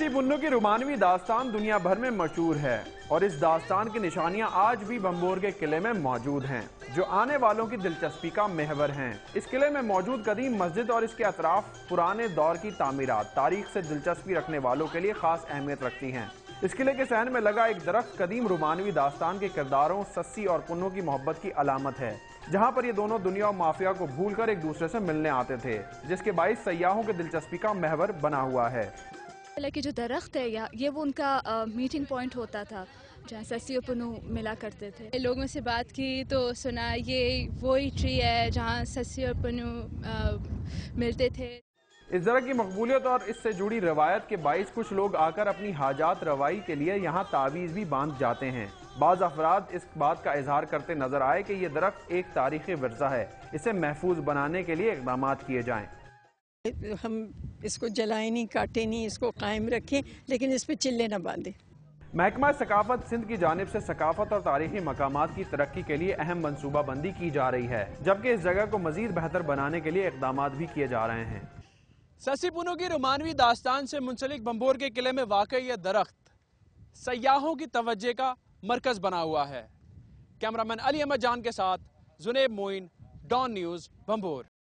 सस्सी पुन्नू की रोमानवी दास्तान दुनिया भर में मशहूर है और इस दास्तान की निशानियां आज भी भंबोर के किले में मौजूद हैं, जो आने वालों की दिलचस्पी का महवर हैं। इस किले में मौजूद कदीम मस्जिद और इसके अतराफ पुराने दौर की तामीरात तारीख से दिलचस्पी रखने वालों के लिए खास अहमियत रखती हैं। इस किले के सहन में लगा एक दरख्त कदीम रोमानवी दास्तान के किरदारों सस्सी और पुन्नू की मोहब्बत की अलामत है, जहां पर ये दोनों दुनिया और माफिया को भूलकर एक दूसरे से मिलने आते थे, जिसके बाइस सयाहों के दिलचस्पी का महवर बना हुआ है। कि जो दरख्त है ये वो उनका मीटिंग पॉइंट होता था, जहाँ सस्सी और पुन्नू मिला करते थे। लोगों से बात की तो सुना ये वही ट्री है जहाँ सस्सी और पुन्नू मिलते थे। इस तरह की मकबूलियत और इससे जुड़ी रवायत के बाइस कुछ लोग आकर अपनी हाजात रवाई के लिए यहाँ तावीज़ भी बांध जाते हैं। बाज़ अफराद इस बात का इजहार करते नजर आए कि ये दरख्त एक तारीखी विरसा है, इसे महफूज बनाने के लिए इक़दाम किए जाएं। हम इसको जलाएं नहीं, काटें नहीं, इसको कायम रखें, लेकिन इस पर चिल्ले न बांधें। महकमा सकाफत सिंध की जानिब से सकाफत और तारीखी मकामात की तरक्की के लिए अहम मनसूबा बंदी की जा रही है, जबकि इस जगह को मजीद बेहतर बनाने के लिए इक़दाम भी किए जा रहे हैं। सस्सी पुन्नू की रोमानवी दास्तान से मुंसलिक भंबोर के किले में वाक़ई यह दरख्त सयाहों की तवज्जो का मरकज बना हुआ है। कैमरामैन अली अहमद जान के साथ जुनेब मोइन, डॉन न्यूज़, भंबोर।